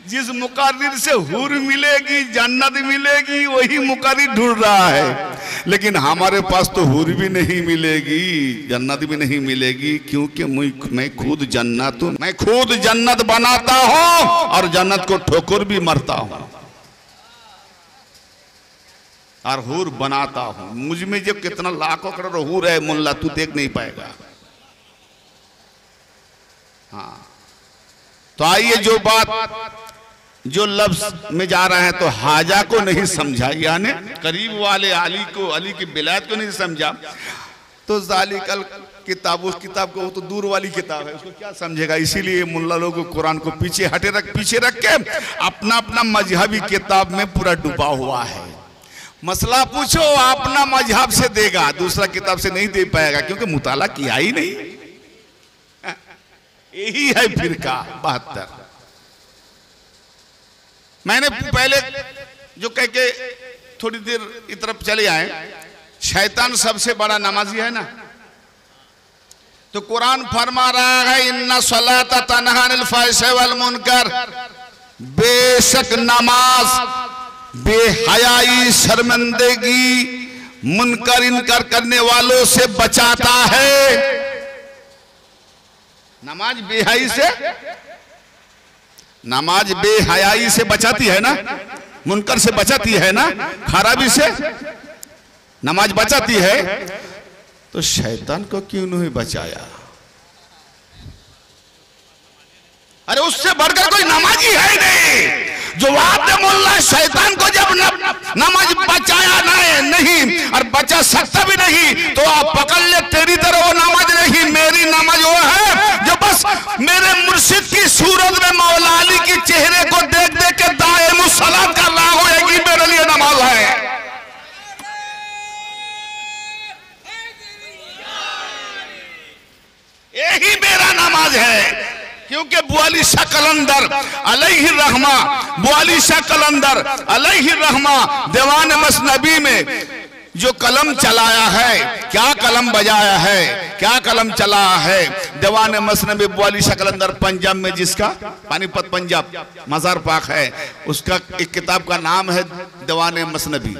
जिस मुकारिर से हूर मिलेगी, जन्नत मिलेगी, वही मुकारिर ढूंढ रहा है। लेकिन हमारे पास तो हूर भी नहीं मिलेगी, जन्नत भी नहीं मिलेगी, क्योंकि मैं खुद जन्नत हूं। मैं खुद जन्नत बनाता हूं और जन्नत को ठोकर भी मरता हूं और हूर बनाता हूं। मुझ में जो कितना लाखों करोड़ हूर है मुल्ला, तू देख नहीं पाएगा। हाँ, तो आइए जो बात जो लफ्ज में जा रहा है, तो हाजा को नहीं समझा, यानी करीब वाले अली को, अली की विलायत को नहीं समझा, तो जालिकल किताब, उस किताब को, वो तो दूर वाली किताब है, उसको क्या समझेगा। इसीलिए मुल्ला लोग कुरान को पीछे रख के अपना अपना मजहबी किताब में पूरा डूबा हुआ है। मसला पूछो अपना मजहब से देगा, दूसरा किताब से नहीं दे पाएगा, क्योंकि मुताला किया ही नहीं। यही है फिरका 72। मैंने पहले जो कह के थोड़ी देर इस तरफ चले आए, शैतान सबसे बड़ा नमाजी है ना, तो कुरान फरमा रहा है इन्ना सलात तन्हा अनिल फाहिश वल मुनकर, बेशक नमाज बेहयाई, शर्मिंदगी, मुनकर इनकार करने वालों से बचाता है। नमाज बेहयाई से, नमाज बेहयाई से बचाती है ना, मुनकर से बचाती है ना, खराबी से नमाज बचाती है। तो शैतान को क्यों नहीं बचाया? अरे उससे बढ़कर कोई नमाजी है नहीं। जो वाद मुल्ला शैतान को जब नमाज बचाया नहीं और बचा सकता भी नहीं, तो आप पकड़ ले, तेरी तरह वो नमाज नहीं, मेरी नमाज वो है जो बस मेरे मुर्शिद की सूरत में मौला अली के चेहरे को देख देख के दाएम सलात कर रहा हूं, यही मेरे लिए नमाज है। यही मेरा नमाज है। क्योंकि बुआली शाह कलंदर अलैहि रहमा, बुआली शाह कलंदर अलैहि रहमा दीवान मसनबी में जो कलम चलाया है, क्या कलम बजाया है, क्या कलम चलाया है, दीवान मसनबी बुआली शाह कलंदर पंजाब में, जिसका पानीपत पंजाब मजार पाक है, उसका एक किताब का नाम है दीवान मसनबी,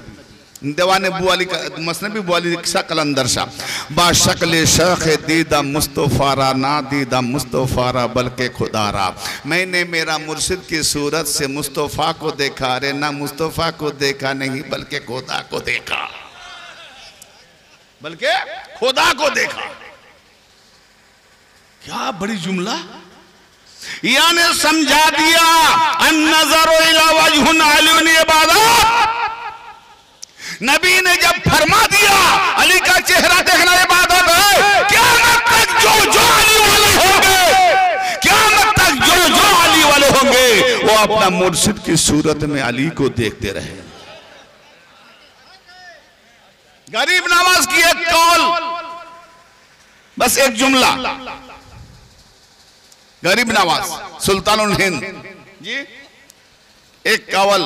दीवान बुआली का मसनबी बुआली शाह कलंदर शाह। बाशकले शेख दीदा मुस्तफारा, ना दीदा मुस्तफारा बल्कि खुदारा, मैंने मेरा मुर्शिद की सूरत से मुस्तफा को देखा, रे ना मुस्तफा को देखा नहीं बल्कि खुदा को देखा, बल्कि खुदा को देखा। क्या बड़ी जुमला, यानी समझा दिया अन नज़र इला वजहुन अलीन इबादत। नबी ने जब फरमा दिया अली का चेहरा देखना इबादत है, क़यामत तक जो अली वाले होंगे, क़यामत तक जो अली वाले होंगे, वो अपना मुर्शिद की सूरत में अली को देखते रहे। गरीब नवाज की एक कौल, बस एक जुमला, गरीब नवाज सुल्तानुल हिंद जी, एक कौल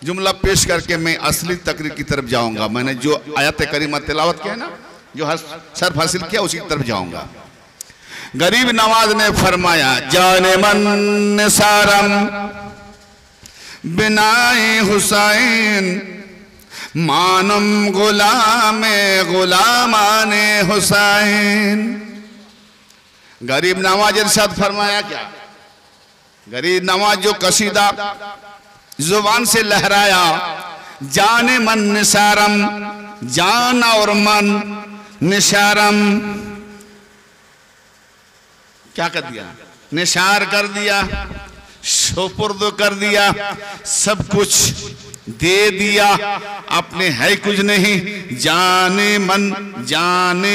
जुमला पेश करके मैं असली तकरीर की तरफ जाऊंगा। मैंने जो आयत करीमा तिलावत किया है ना, जो सर्फ हासिल किया, उसी की तरफ जाऊंगा। गरीब नवाज ने फरमाया जाने मन निसारम बिनाए हुसैन, मानम गुलामे गुलामाने हुसैन। गरीब नवाज इरशाद फरमाया क्या, गरीब नवाज जो कसीदा जुबान से लहराया, जाने मन निसारम, जान और मन निशारम, क्या कर दिया, निशार कर दिया, सुपुर्द कर दिया, सब कुछ दे दिया, अपने है कुछ नहीं, जाने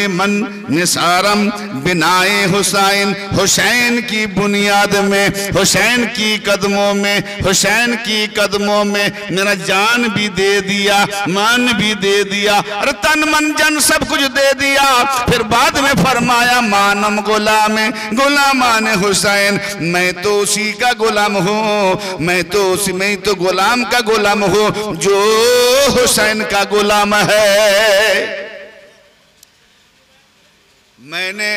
मन निसारम बिनाए हुसैन, हुसैन की बुनियाद में, हुसैन की कदमों में, हुसैन की कदमों में मेरा जान भी दे दिया, मन भी दे दिया, अरे तन मन जन सब कुछ दे दिया। फिर बाद में फरमाया मानम गुलामान हुसैन, मैं तो उसी का गुलाम हूँ, मैं तो गुलाम का गुलाम हूँ जो हुसैन का गुलाम है। मैंने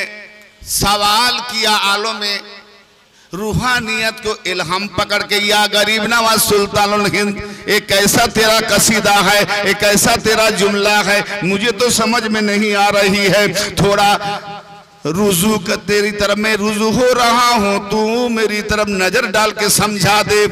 सवाल किया आलम में रूहानियत को इल्हाम पकड़ के, या गरीब नवाज सुल्तानुल हिंद, एक ऐसा तेरा कसीदा है, एक ऐसा तेरा जुमला है, मुझे तो समझ में नहीं आ रही है, थोड़ा रुजू का तेरी तरफ मैं रुजू हो रहा हूं, तू मेरी तरफ नजर डाल के समझा दे।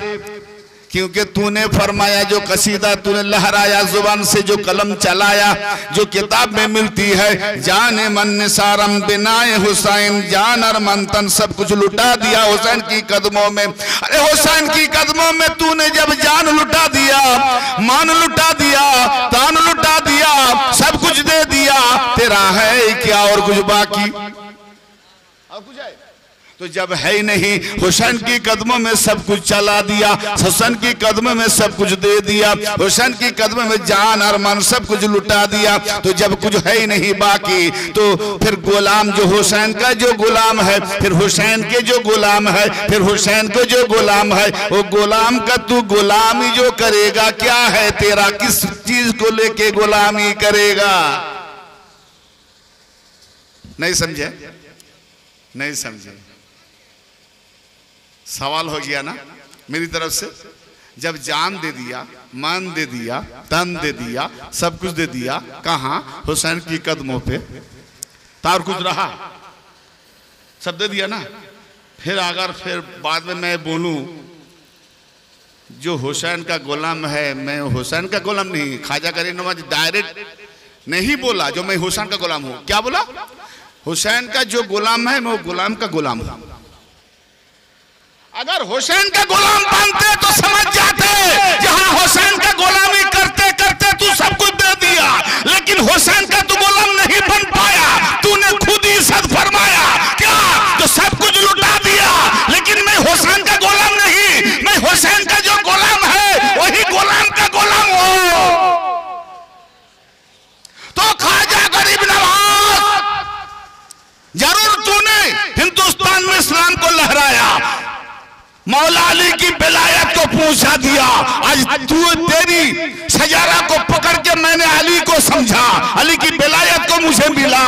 क्योंकि तूने फरमाया जो कसीदा तूने लहराया जुबान से, जो कलम चलाया, जो किताब में मिलती है, जाने मन निसारम बिनाए हुसैन, जान और मन तन सब कुछ लुटा दिया हुसैन की कदमों में। अरे हुसैन की कदमों में तूने जब जान लुटा दिया, मान लुटा दिया, तान लुटा दिया, सब कुछ दे दिया, तेरा है क्या और कुछ बाकी? और कुछ है तो जब है ही नहीं, हुसैन की कदमों में सब कुछ चला दिया, हुसैन की कदमों में सब कुछ दे दिया, हुसैन की कदमों में जान और मन सब कुछ लुटा दिया, तो जब कुछ है ही नहीं बाकी, तो फिर गुलाम जो हुसैन का जो गुलाम है, फिर हुसैन के जो गुलाम है, फिर हुसैन को जो गुलाम है, वो गुलाम का तू गुलामी जो करेगा, क्या है तेरा, किस चीज को लेके गुलामी करेगा? नहीं समझे? नहीं समझे? सवाल हो गया ना मेरी तरफ से। जब जान दे दिया, मन दे दिया, तन दे दिया, सब कुछ दे दिया, कहां? हुसैन की कदमों पे। तार कुछ रहा? सब दे दिया ना। फिर अगर फिर बाद में मैं बोलूं जो हुसैन का गुलाम है, मैं हुसैन का गुलाम नहीं, ख्वाजा गरीब नवाज डायरेक्ट नहीं बोला जो मैं हुसैन का गुलाम हूं। क्या बोला? हुसैन का जो गुलाम है मैं गुलाम का गुलाम हूं। अगर हुसैन का गुलाम बनते तो समझ जाते जहां हुसैन का गुलामी करते करते तू सब कुछ दे दिया, लेकिन हुसैन का तू गुलाम नहीं बन पाया। तूने खुद ही सद फरमाया क्या? तो सब कुछ लुटा दिया, लेकिन मैं हुसैन का गुलाम नहीं, मैं हुसैन का जो गुलाम है वही गुलाम का गुलाम हूं। तो ख्वाजा गरीब नवाज, जरूर तूने हिंदुस्तान में इस्लाम को लहराया, मौला अली की विलायत को पूछा दिया, आज तू तेरी सजारा को पकड़ के मैंने अली को समझा, अली की विलायत को मुझे मिला।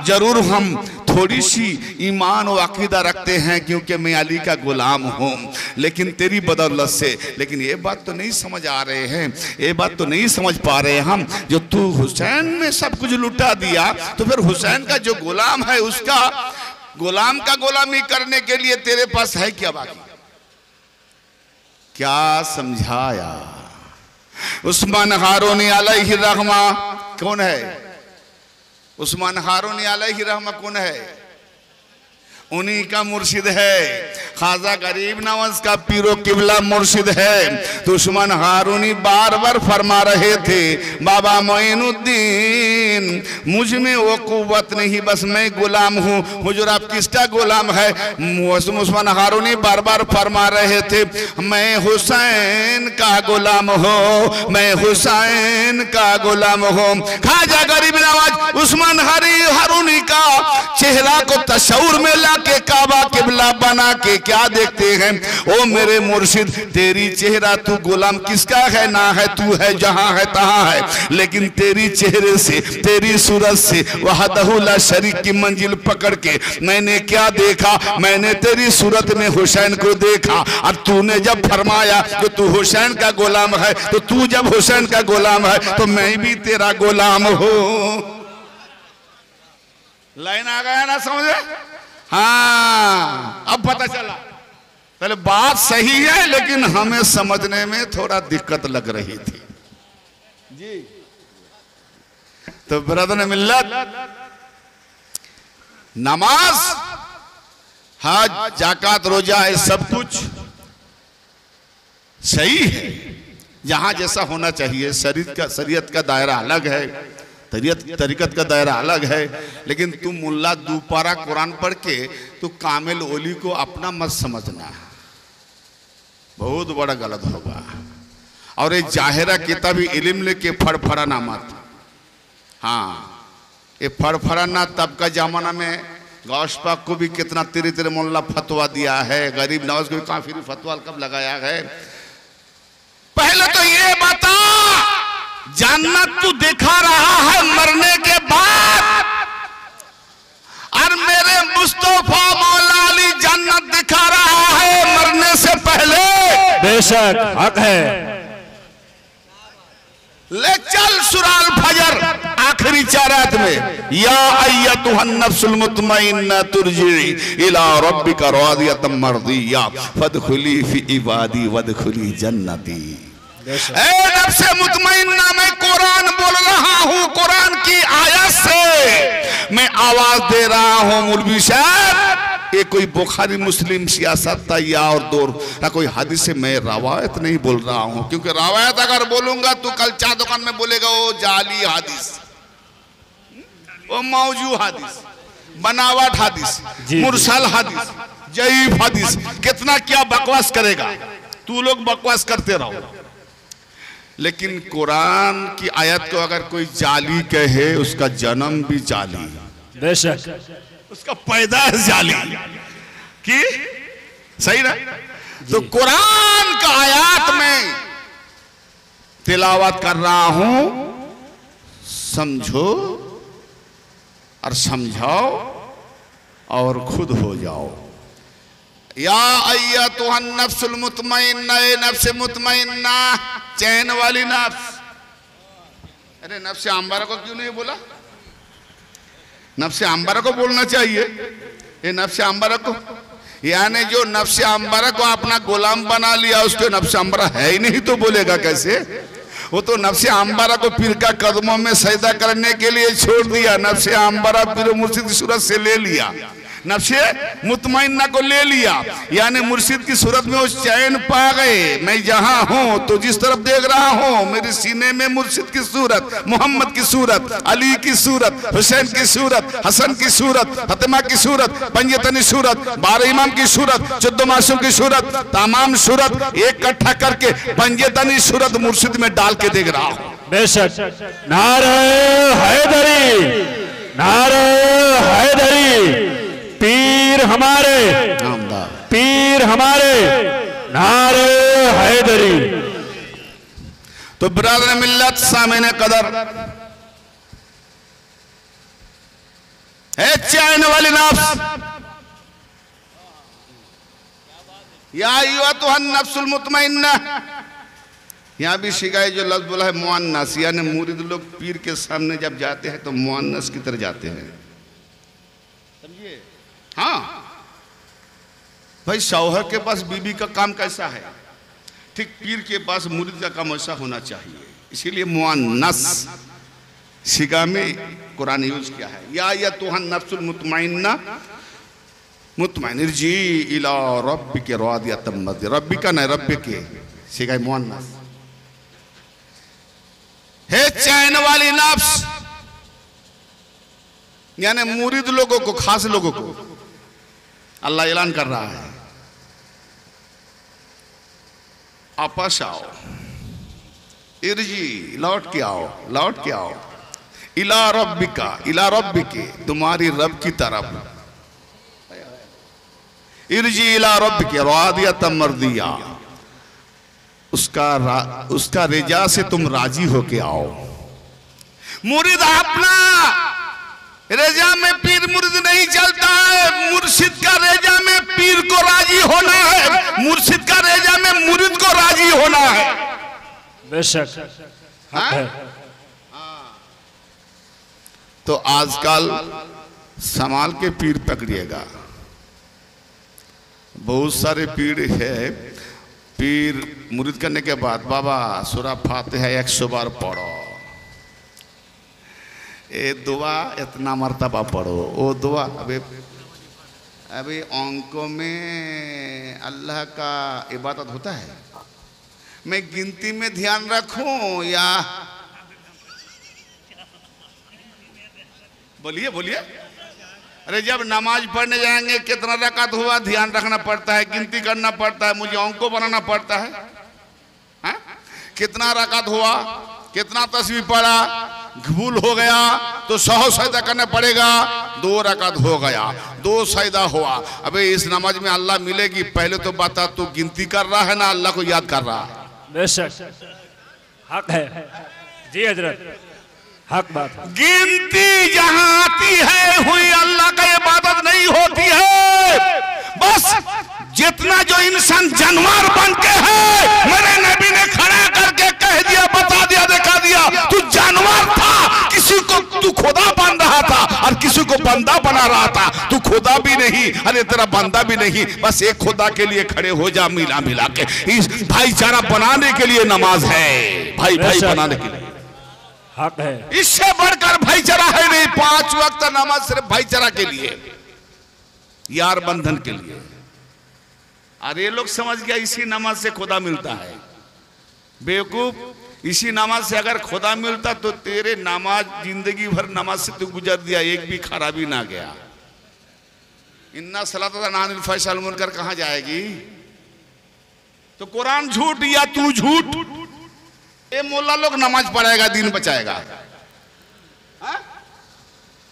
जरूर हम थोड़ी सी ईमान और अकीदा रखते हैं क्योंकि मैं अली का गुलाम हूं, लेकिन तेरी बदौलत से। लेकिन ये बात तो नहीं समझ आ रहे हैं, ये बात तो नहीं समझ पा रहे हम, जो तू हुसैन में सब कुछ लुटा दिया, तो फिर हुसैन का जो गुलाम है उसका गुलाम का गुलामी करने के लिए तेरे पास है क्या बाकी? क्या समझाया? उस्मान हारूनी अलैहि रहमा कौन है? उस्मान हारूनी अलैहि रहमा कौन है? उन्हीं का मुर्शिद है, ख्वाजा गरीब नवाज का पीरो किबला मुर्शिद है। तो उस्मान हारूनी बार बार फरमा रहे थे, बाबा मोइनुद्दीन मुझ में वो कुव्वत नहीं, बस मैं गुलाम हूँ। हुजूर आप किसका गुलाम है? उस्मान हारूनी बार बार फरमा रहे थे, मैं हुसैन का गुलाम हूँ, मैं हुसैन का गुलाम हूँ। ख्वाजा गरीब नवाज उस्मान हारूनी का चेहरा को तस्वीर में ला के काबा किबला बना के क्या देखते हैं? ओ मेरे मुर्शिद, तेरी चेहरा तू गुलाम किसका है? ना है, तू है जहां है तहां है, लेकिन तेरी चेहरे से, तेरी सूरत से वहदहु ला शरीक की मंजिल पकड़ के मैंने क्या देखा? मैंने तेरी सूरत में हुसैन को देखा। और तूने जब फरमाया कि तू हुसैन का गुलाम है, तो तू जब हुसैन का गुलाम है तो मैं भी तेरा गुलाम हूं। लाइन आ गया ना समझे? हाँ, अब पता चला। पहले बात सही है लेकिन हमें समझने में थोड़ा दिक्कत लग रही थी जी। तो ब्रदर मिल्लत, नमाज, हज, जाकात, रोजा, ये सब कुछ सही है, जहाँ जैसा होना चाहिए। शरीयत का दायरा अलग है, तरीकत का दायरा अलग है, लेकिन तुम मुल्ला दोपारा कुरान पढ़ के तो कामिल ओली को अपना मत समझना, बहुत बड़ा गलत होगा। और ये जाहिरा किताबी इल्म लेके फड़फड़ाना मत। हाँ, ये फड़फड़ाना तब का जमाना में गौस पाक को भी कितना तेरे तेरे मुल्ला फतवा दिया है, गरीब नवाज को भी काफिरी फतवा कब लगाया है। पहले तो ये बता, जन्नत तू दिखा रहा है मरने के बाद, और मेरे मुस्तफा मौला अली जन्नत दिखा रहा है मरने से पहले। बेशक हक है। ले चल सुराल फजर आखिरी चारात में, या अय्यतुहन नफ्सुल मुतमइन्ना तुरजी इला रब्बिका रादियतम मर्दिया फदखुली फी इबादी वदखुली जन्नती। ए नफ्से मुतमइन्ना, मैं कुरान बोल रहा हूँ, कुरान की आयत से मैं आवाज दे रहा हूँ। मौलवी साहब, ये कोई बुखारी मुस्लिम सियासत तैया और दौर ना कोई हदीस से मैं रवायत नहीं बोल रहा हूँ, क्योंकि रवायत अगर बोलूंगा तो कल चाय दुकान में बोलेगा वो जाली हदीस, वो मौजू हदीस, बनावट हदीस, मुरसल हदीस, जईफ हदीस, कितना क्या बकवास करेगा। तू लोग बकवास करते रहो, लेकिन कुरान की आयत को अगर कोई जाली कहे, उसका जन्म भी जाली, बेशक उसका पैदाइश जाली की, सही ना। तो कुरान का आयत में तिलावत कर रहा हूं, समझो और समझाओ और खुद हो जाओ। या अय्यतुहन नफ्सुल मुतमइन्ना, ए नफ्स मुतमइन्ना, चैन वाली नफ्स। अरे नफ्स अंबारा को क्यों नहीं बोला? नफ्स अंबारा को बोलना चाहिए। ये नफ्स अंबारा को, यानी जो नफ्स अंबारा को अपना गुलाम बना लिया, उसको नफ्स अंबारा है ही नहीं तो बोलेगा कैसे? वो तो नफ्स अंबारा को पीर का कदमों में सजदा करने के लिए छोड़ दिया। नफ्स अंबारा पीर मुर्शिद की सूरत से ले लिया, नफ्से मुतमइन्ना को ले लिया, यानी मुर्शिद की सूरत में वो चैन पा गए। मैं जहां हूं तो जिस तरफ देख रहा हूं, मेरे सीने में मुर्शिद की सूरत, मोहम्मद की सूरत, अली की सूरत, हुसैन की सूरत, हसन की सूरत, फतिमा की सूरत, पंजतनी सूरत, 12 इमाम की सूरत, 14 मासूम की सूरत, तमाम सूरत एक इकट्ठा करके पंजतनी सूरत मुर्शिद में डाल के देख रहा हूं। बेशक। नारे हैदरी, नारे हैदरी, पीर हमारे, पीर हमारे, नारे हैदरी। तो बिरादर मिल्लत सामने कदर है चैन वाली नफ्स, या अय्यतुहन नफ्सुल मुतमइन्ना। यहाँ भी शिकायत जो लफ्ज बोला है मुअन्नस, यानी मुरीद लोग पीर के सामने जब जाते हैं तो मुअन्नस की तरह जाते हैं, समझिए। हाँ भाई, शौहर के पास बीबी का काम कैसा है, ठीक पीर के पास मुरीद का काम ऐसा होना चाहिए। इसीलिए मुअन्नस सिगा में कुरान यूज किया है। या अय्यतुहन नफ्सुल मुतमइन्ना, मुतमइन इरजी इला रब्बिका रादियतम मर्दिया, रब्बिका नहीं रब्बिके, सिगा मुअन्नस है। चैन वाली नफ्स, यानी मुरीद लोगों को, खास लोगों को अल्लाह ऐलान कर रहा है, आपस आओ, इरजी लौट के आओ, लौट के आओ, इला रब्बिका, इला रब्बिके, तुम्हारी रब की तरफ, इरजी इला रब्बिके रादियतम मर्दिया, उसका रिजा से तुम राजी होके आओ। मुरीद अपना रेजा में पीर मुर्शिद नहीं चलता है, मुर्शिद का रेजा में पीर को राजी होना है, मुर्शिद का रेजा में मुरीद को राजी होना है। बेशक। हाँ? तो आजकल संभाल के पीर पकड़िएगा, बहुत सारे पीर है, पीर मुरीद करने के बाद बाबा सूरा फातिहा 100 बार पढ़ो, ये दुआ इतना मर्तबा पढ़ो, वो दुआ। अभी अंकों में अल्लाह का इबादत होता है, मैं गिनती में ध्यान रखूं या बोलिए बोलिए। अरे जब नमाज पढ़ने जाएंगे कितना रकात हुआ ध्यान रखना पड़ता है, गिनती करना पड़ता है, मुझे अंकों बनाना पड़ता है। हा? कितना रकात हुआ, कितना तस्वीर पड़ा, भूल हो गया तो 100 सजदा करना पड़ेगा, 2 रकात हो गया, 2 सजदा हुआ। अबे इस नमाज में अल्लाह मिलेगी, पहले तो बता तू गिनती कर रहा है ना अल्लाह को याद कर रहा है? बेशक हक है जी हजरत, हक बात। गिनती जहां आती है हुई अल्लाह का इबादत नहीं होती है। बस जितना जो इंसान जानवर बन के है, मेरे नबी ने खड़ा करके कह दिया, बता दिया, दिखा दिया, तू जानवर था, किसी को तू खुदा बन रहा था और किसी को बंदा बना रहा था। तू खुदा भी नहीं, अरे तेरा बंदा भी नहीं, बस एक खुदा के लिए खड़े हो जा मिला मिला के। इस भाईचारा बनाने के लिए नमाज है, भाई भाई बनाने के लिए हक है। इससे बढ़कर भाईचारा है नहीं। 5 वक्त नमाज सिर्फ भाईचारा के लिए, यार बंधन के लिए। अरे ये लोग समझ गया इसी नमाज से खुदा मिलता है। बेवकूफ, इसी नमाज से अगर खुदा मिलता तो तेरे नमाज जिंदगी भर नमाज से तू गुजर दिया, एक भी खराबी ना गया। इन्ना सलाता नानिल फैसल मुनकर कहां जाएगी? तो कुरान झूठ या तू झूठ। ये मोल्ला लोग नमाज पढ़ेगा दिन बचाएगा।